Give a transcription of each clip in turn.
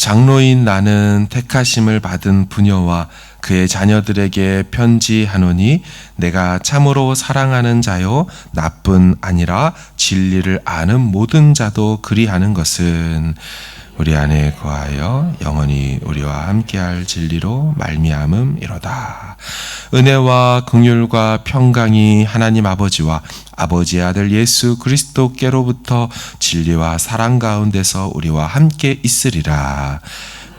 장로인 나는 택하심을 받은 부녀와 그의 자녀들에게 편지하노니 내가 참으로 사랑하는 자요 나뿐 아니라 진리를 아는 모든 자도 그리하는 것은 우리 안에 거하여 영원히 우리와 함께할 진리로 말미암음이로다. 은혜와 긍휼과 평강이 하나님 아버지와 아버지의 아들 예수 그리스도께로부터 진리와 사랑 가운데서 우리와 함께 있으리라.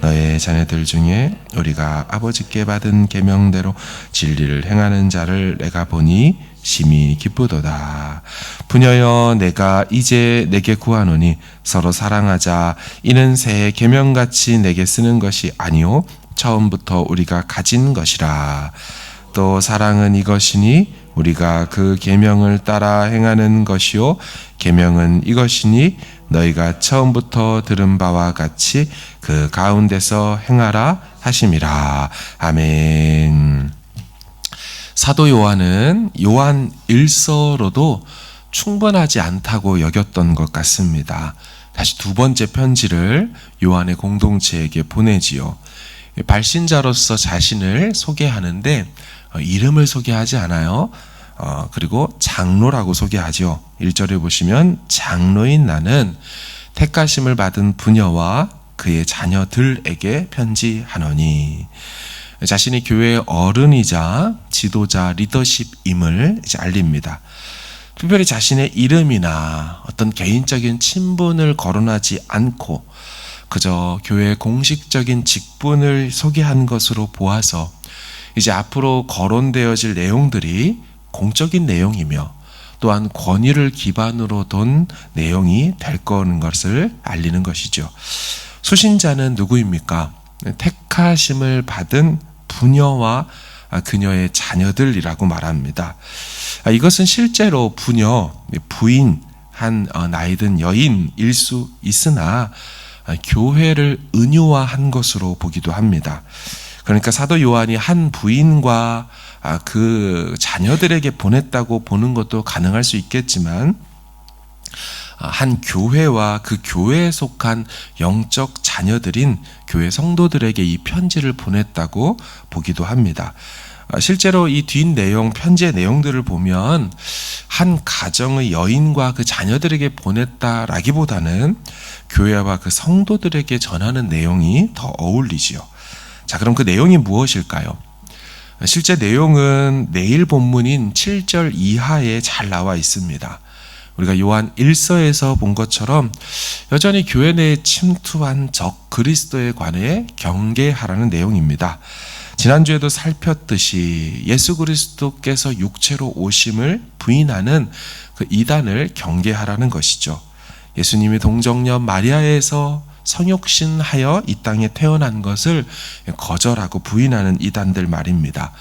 너의 자녀들 중에 우리가 아버지께 받은 계명대로 진리를 행하는 자를 내가 보니 심히 기쁘도다. 부녀여 내가 이제 내게 구하노니 서로 사랑하자. 이는 새 계명같이 내게 쓰는 것이 아니요 처음부터 우리가 가진 것이라. 또 사랑은 이것이니 우리가 그 계명을 따라 행하는 것이요 계명은 이것이니 너희가 처음부터 들은 바와 같이 그 가운데서 행하라 하심이라. 아멘. 사도 요한은 요한 1서로도 충분하지 않다고 여겼던 것 같습니다. 다시 두 번째 편지를 요한의 공동체에게 보내지요. 발신자로서 자신을 소개하는데 이름을 소개하지 않아요. 그리고 장로라고 소개하죠. 1절에 보시면 장로인 나는 택하심을 받은 부녀와 그의 자녀들에게 편지하노니, 자신이 교회의 어른이자 지도자 리더십임을 알립니다. 특별히 자신의 이름이나 어떤 개인적인 친분을 거론하지 않고 그저 교회의 공식적인 직분을 소개한 것으로 보아서 이제 앞으로 거론되어질 내용들이 공적인 내용이며 또한 권위를 기반으로 둔 내용이 될 거는 것을 알리는 것이죠. 수신자는 누구입니까? 택하심을 받은 부녀와 그녀의 자녀들이라고 말합니다. 이것은 실제로 부녀, 부인, 한 나이든 여인일 수 있으나 교회를 은유화한 것으로 보기도 합니다. 그러니까 사도 요한이 한 부인과 그 자녀들에게 보냈다고 보는 것도 가능할 수 있겠지만 한 교회와 그 교회에 속한 영적 자녀들인 교회 성도들에게 이 편지를 보냈다고 보기도 합니다. 실제로 이 뒷 내용, 편지의 내용들을 보면 한 가정의 여인과 그 자녀들에게 보냈다라기보다는 교회와 그 성도들에게 전하는 내용이 더 어울리지요. 자, 그럼 그 내용이 무엇일까요? 실제 내용은 내일 본문인 7절 이하에 잘 나와 있습니다. 우리가 요한 1서에서 본 것처럼 여전히 교회 내에 침투한 적 그리스도에 관해 경계하라는 내용입니다. 지난주에도 살폈듯이 예수 그리스도께서 육체로 오심을 부인하는 그 이단을 경계하라는 것이죠. 예수님이 동정녀 마리아에서 성육신하여 이 땅에 태어난 것을 거절하고 부인하는 이단들 말입니다.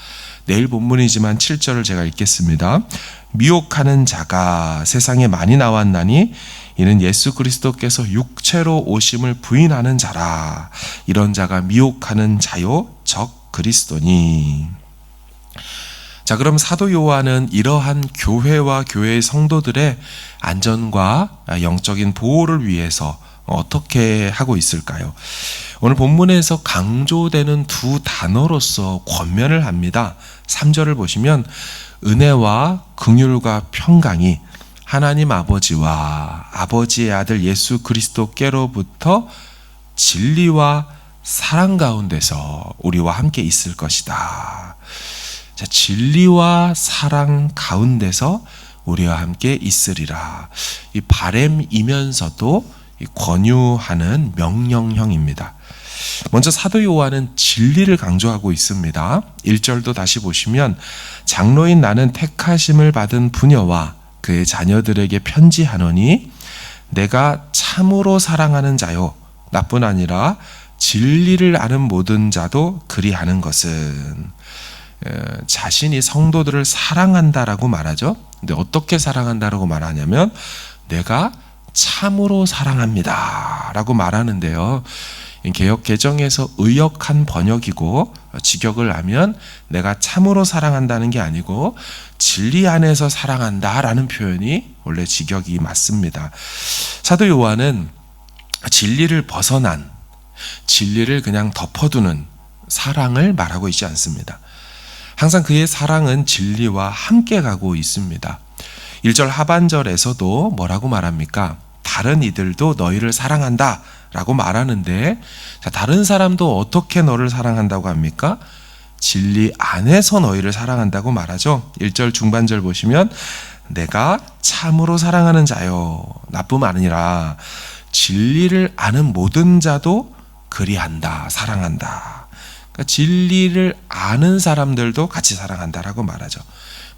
내일 본문이지만 7절을 제가 읽겠습니다. 미혹하는 자가 세상에 많이 나왔나니 이는 예수 그리스도께서 육체로 오심을 부인하는 자라. 이런 자가 미혹하는 자요 적 그리스도니. 자, 그럼 사도 요한은 이러한 교회와 교회의 성도들의 안전과 영적인 보호를 위해서 어떻게 하고 있을까요? 오늘 본문에서 강조되는 두 단어로서 권면을 합니다. 3절을 보시면 은혜와 긍휼과 평강이 하나님 아버지와 아버지의 아들 예수 그리스도께로부터 진리와 사랑 가운데서 우리와 함께 있을 것이다. 자, 진리와 사랑 가운데서 우리와 함께 있으리라. 이 바램이면서도 권유하는 명령형입니다. 먼저 사도 요한은 진리를 강조하고 있습니다. 1절도 다시 보시면 장로인 나는 택하심을 받은 부녀와 그의 자녀들에게 편지하노니 내가 참으로 사랑하는 자요 나뿐 아니라 진리를 아는 모든 자도 그리하는 것은, 자신이 성도들을 사랑한다라고 말하죠. 근데 어떻게 사랑한다라고 말하냐면 내가 참으로 사랑합니다 라고 말하는데요. 개역 개정에서 의역한 번역이고 직역을 하면 내가 참으로 사랑한다는 게 아니고 진리 안에서 사랑한다라는 표현이 원래 직역이 맞습니다. 사도 요한은 진리를 벗어난, 진리를 그냥 덮어두는 사랑을 말하고 있지 않습니다. 항상 그의 사랑은 진리와 함께 가고 있습니다. 1절 하반절에서도 뭐라고 말합니까? 다른 이들도 너희를 사랑한다 라고 말하는데, 다른 사람도 어떻게 너를 사랑한다고 합니까? 진리 안에서 너희를 사랑한다고 말하죠. 1절 중반절 보시면 내가 참으로 사랑하는 자요 나뿐 아니라 진리를 아는 모든 자도 그리한다, 사랑한다. 그러니까 진리를 아는 사람들도 같이 사랑한다라고 말하죠.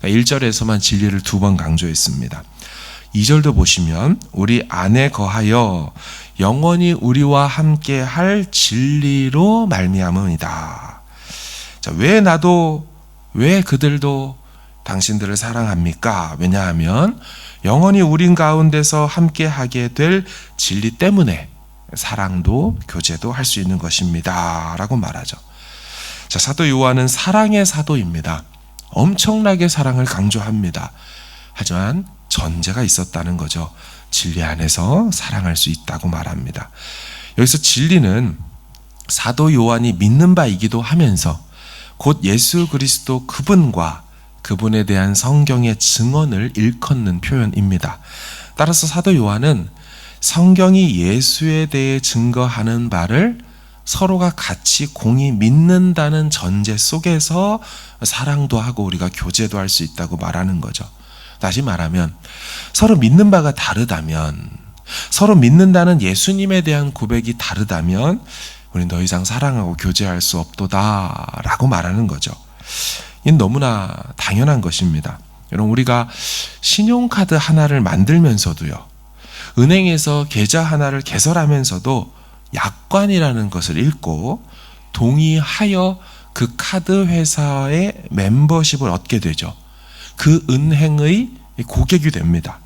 그러니까 1절에서만 진리를 2번 강조했습니다. 2절도 보시면 우리 안에 거하여 영원히 우리와 함께 할 진리로 말미암음이다. 자, 왜 그들도 당신들을 사랑합니까? 왜냐하면 영원히 우린 가운데서 함께 하게 될 진리 때문에 사랑도 교제도 할 수 있는 것입니다 라고 말하죠. 자, 사도 요한은 사랑의 사도입니다. 엄청나게 사랑을 강조합니다. 하지만 전제가 있었다는 거죠. 진리 안에서 사랑할 수 있다고 말합니다. 여기서 진리는 사도 요한이 믿는 바이기도 하면서 곧 예수 그리스도 그분과 그분에 대한 성경의 증언을 일컫는 표현입니다. 따라서 사도 요한은 성경이 예수에 대해 증거하는 바를 서로가 같이 공히 믿는다는 전제 속에서 사랑도 하고 우리가 교제도 할 수 있다고 말하는 거죠. 다시 말하면 서로 믿는 바가 다르다면, 서로 믿는다는 예수님에 대한 고백이 다르다면 우리는 더 이상 사랑하고 교제할 수 없도다 라고 말하는 거죠. 이건 너무나 당연한 것입니다. 여러분, 우리가 신용카드 하나를 만들면서도요, 은행에서 계좌 하나를 개설하면서도 약관이라는 것을 읽고 동의하여 그 카드 회사의 멤버십을 얻게 되죠. 그 은행의 고객이 됩니다.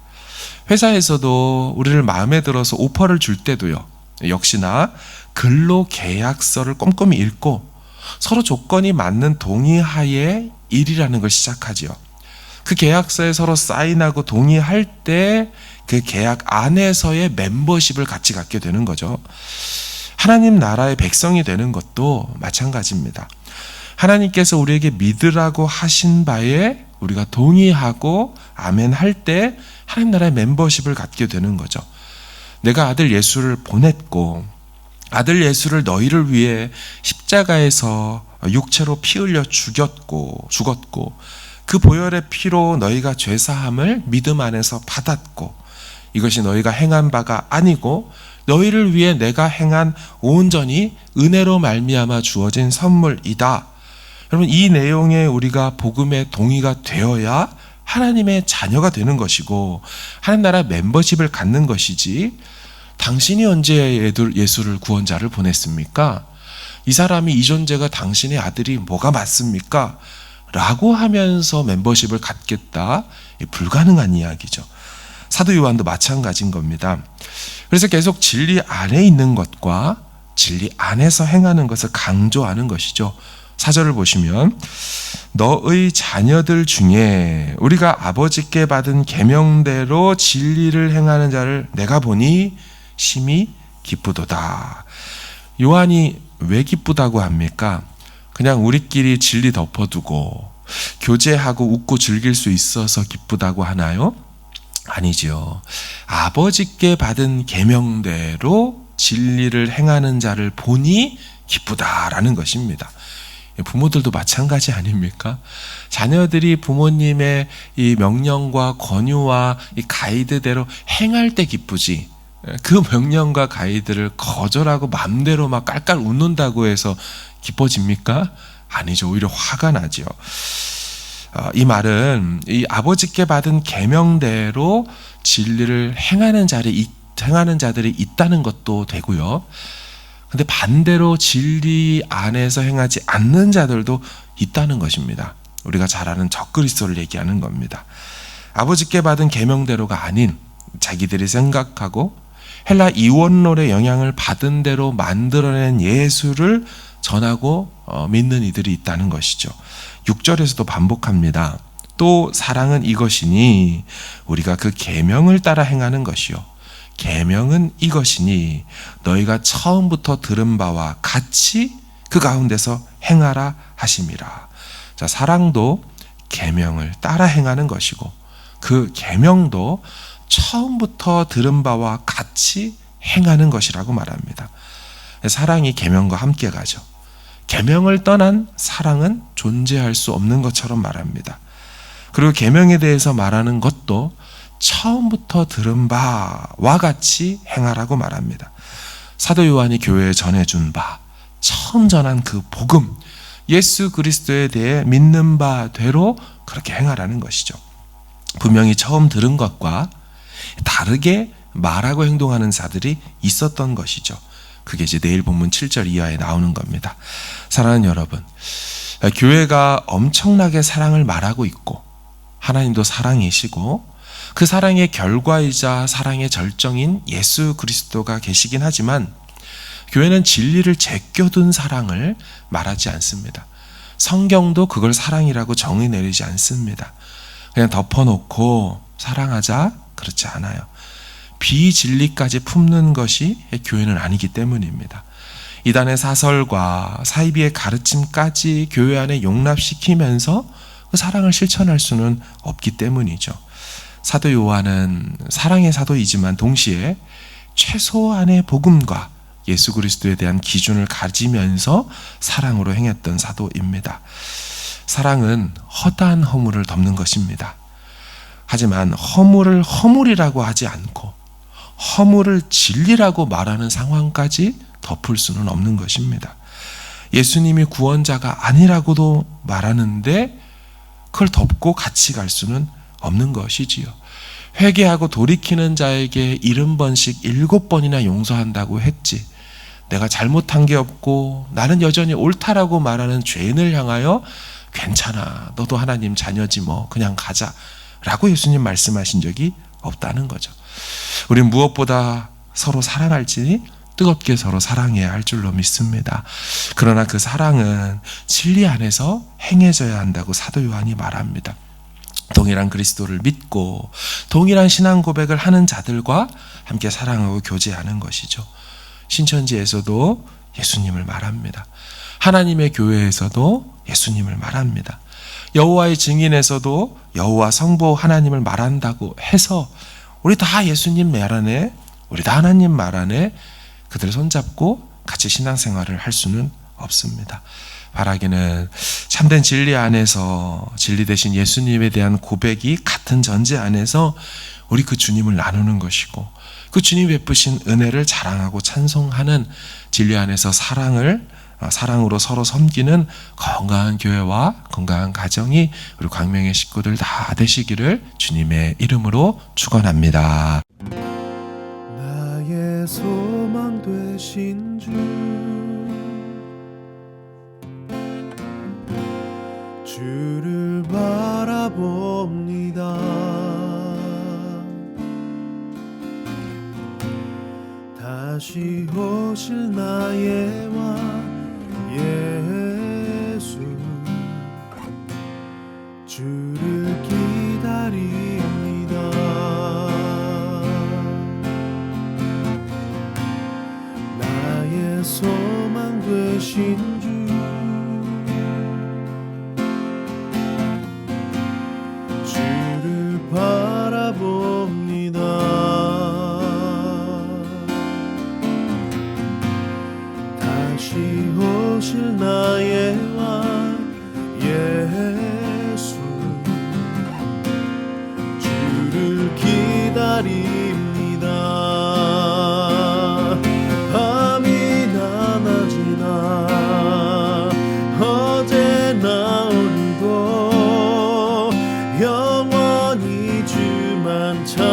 회사에서도 우리를 마음에 들어서 오퍼를 줄 때도요, 역시나 근로계약서를 꼼꼼히 읽고 서로 조건이 맞는 동의하에 일이라는 걸 시작하지요. 그 계약서에 서로 사인하고 동의할 때 그 계약 안에서의 멤버십을 같이 갖게 되는 거죠. 하나님 나라의 백성이 되는 것도 마찬가지입니다. 하나님께서 우리에게 믿으라고 하신 바에 우리가 동의하고 아멘 할 때 하나님 나라의 멤버십을 갖게 되는 거죠. 내가 아들 예수를 보냈고 아들 예수를 너희를 위해 십자가에서 육체로 피 흘려 죽었고 그 보혈의 피로 너희가 죄사함을 믿음 안에서 받았고, 이것이 너희가 행한 바가 아니고 너희를 위해 내가 행한 온전히 은혜로 말미암아 주어진 선물이다. 여러분, 이 내용에 우리가 복음에 동의가 되어야 하나님의 자녀가 되는 것이고 하나님 나라 멤버십을 갖는 것이지, 당신이 언제 예수를 구원자를 보냈습니까? 이 사람이 이 존재가 당신의 아들이 뭐가 맞습니까? 라고 하면서 멤버십을 갖겠다, 불가능한 이야기죠. 사도 요한도 마찬가지인 겁니다. 그래서 계속 진리 안에 있는 것과 진리 안에서 행하는 것을 강조하는 것이죠. 4절을 보시면 너의 자녀들 중에 우리가 아버지께 받은 계명대로 진리를 행하는 자를 내가 보니 심히 기쁘도다. 요한이 왜 기쁘다고 합니까? 그냥 우리끼리 진리 덮어두고 교제하고 웃고 즐길 수 있어서 기쁘다고 하나요? 아니죠. 아버지께 받은 계명대로 진리를 행하는 자를 보니 기쁘다라는 것입니다. 부모들도 마찬가지 아닙니까? 자녀들이 부모님의 이 명령과 권유와 이 가이드대로 행할 때 기쁘지, 그 명령과 가이드를 거절하고 맘대로 막 깔깔 웃는다고 해서 기뻐집니까? 아니죠. 오히려 화가 나죠. 이 말은 이 아버지께 받은 계명대로 진리를 행하는 자들이 있다는 것도 되고요. 근데 반대로 진리 안에서 행하지 않는 자들도 있다는 것입니다. 우리가 잘 아는 적그리스도를 얘기하는 겁니다. 아버지께 받은 계명대로가 아닌 자기들이 생각하고 헬라 이원론의 영향을 받은 대로 만들어낸 예수를 전하고 믿는 이들이 있다는 것이죠. 6절에서도 반복합니다. 또 사랑은 이것이니 우리가 그 계명을 따라 행하는 것이요 계명은 이것이니 너희가 처음부터 들은 바와 같이 그 가운데서 행하라 하심이라. 자, 사랑도 계명을 따라 행하는 것이고 그 계명도 처음부터 들은 바와 같이 행하는 것이라고 말합니다. 사랑이 계명과 함께 가죠. 계명을 떠난 사랑은 존재할 수 없는 것처럼 말합니다. 그리고 계명에 대해서 말하는 것도 처음부터 들은 바와 같이 행하라고 말합니다. 사도 요한이 교회에 전해준 바, 처음 전한 그 복음, 예수 그리스도에 대해 믿는 바대로 그렇게 행하라는 것이죠. 분명히 처음 들은 것과 다르게 말하고 행동하는 자들이 있었던 것이죠. 그게 이제 내일 본문 7절 이하에 나오는 겁니다. 사랑하는 여러분, 교회가 엄청나게 사랑을 말하고 있고 하나님도 사랑이시고 그 사랑의 결과이자 사랑의 절정인 예수 그리스도가 계시긴 하지만 교회는 진리를 제껴둔 사랑을 말하지 않습니다. 성경도 그걸 사랑이라고 정의 내리지 않습니다. 그냥 덮어놓고 사랑하자, 그렇지 않아요. 비진리까지 품는 것이 교회는 아니기 때문입니다. 이단의 사설과 사이비의 가르침까지 교회 안에 용납시키면서 그 사랑을 실천할 수는 없기 때문이죠. 사도 요한은 사랑의 사도이지만 동시에 최소한의 복음과 예수 그리스도에 대한 기준을 가지면서 사랑으로 행했던 사도입니다. 사랑은 허다한 허물을 덮는 것입니다. 하지만 허물을 허물이라고 하지 않고 허물을 진리라고 말하는 상황까지 덮을 수는 없는 것입니다. 예수님이 구원자가 아니라고도 말하는데 그걸 덮고 같이 갈 수는 없는 것이지요. 회개하고 돌이키는 자에게 70번씩 7번이나 용서한다고 했지, 내가 잘못한 게 없고 나는 여전히 옳다라고 말하는 죄인을 향하여 괜찮아, 너도 하나님 자녀지 뭐 그냥 가자 라고 예수님 말씀하신 적이 없다는 거죠. 우린 무엇보다 서로 사랑할지 뜨겁게 서로 사랑해야 할 줄로 믿습니다. 그러나 그 사랑은 진리 안에서 행해져야 한다고 사도 요한이 말합니다. 동일한 그리스도를 믿고 동일한 신앙 고백을 하는 자들과 함께 사랑하고 교제하는 것이죠. 신천지에서도 예수님을 말합니다. 하나님의 교회에서도 예수님을 말합니다. 여호와의 증인에서도 여호와 성부 하나님을 말한다고 해서 우리 다 예수님 말 안에, 우리 다 하나님 말 안에 그들 손잡고 같이 신앙생활을 할 수는 없습니다. 바라기는 참된 진리 안에서 진리 되신 예수님에 대한 고백이 같은 전제 안에서 우리 그 주님을 나누는 것이고 그 주님 베푸신 은혜를 자랑하고 찬송하는 진리 안에서 사랑으로 서로 섬기는 건강한 교회와 건강한 가정이 우리 광명의 식구들 다 되시기를 주님의 이름으로 축원합니다. 나의 소망 되신 주, 주를 바라봅니다. 다시 오실 나의 왕 예수, 주를 기다립니다. 나의 소망 되신 주, 주를 바라봅니다. 다시 오실 나의 왕 예수, 주를 기다립니다. 밤이나 낮이나 어제나 오늘도 영원히 주만 찬양해.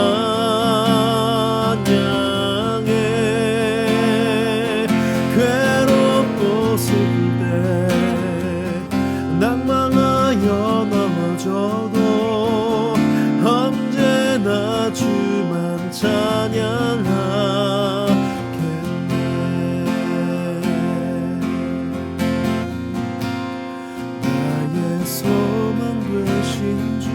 괴롭고 슬플 때 낭망하여 넘어져도 언제나 주만 찬양하겠네. 나의 소망 되신 주,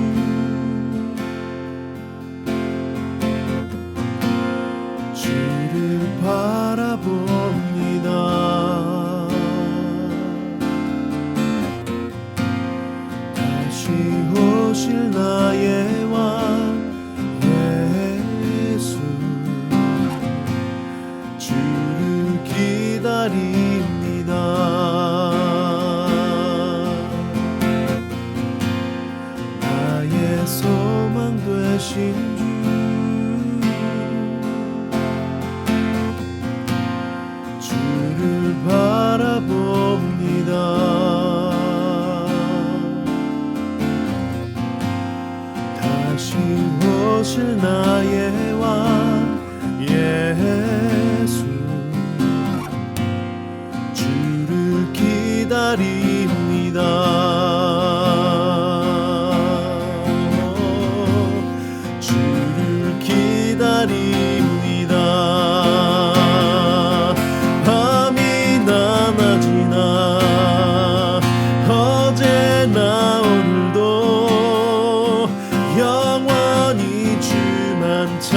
기다립니다. 나의 소망 되신 주, 주를 바라봅니다. 다시 오실 나의 왕 예수, 주를 기다립니다. 주를 기다립니다. 밤이나 낮이나 어제나 오늘도 영원히 주만 찬양해.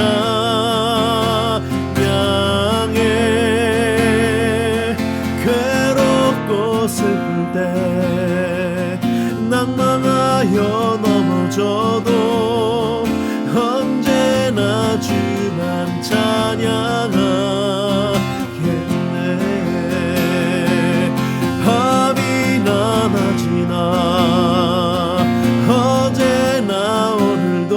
괴롭고 슬플 때 낭망하여 넘어져도 언제나 주만 찬양하겠네. 밤이나 낮이나 어제나 오늘도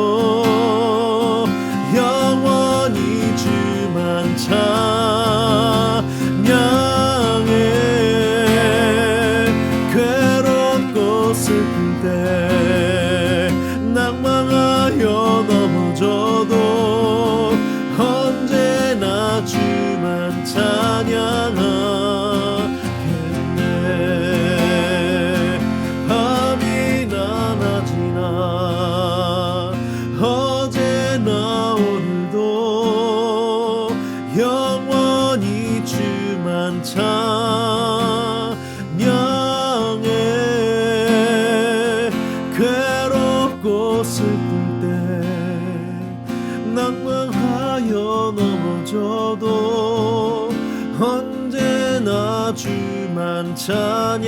영원히 주만 찬양해. 괴롭고 슬플 때 낭망하여 넘어져도 언제나 주만 찬양하겠네. 밤이나 낮이나 어제나 오늘도 영원히 주만 찬양해. 괴롭고 슬플 때 낭망하여 넘어져도 언제나 주만 찬양하겠네.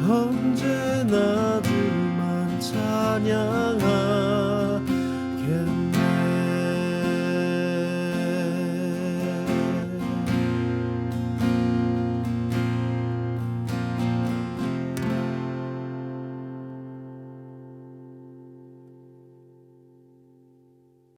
언제나 주만 찬양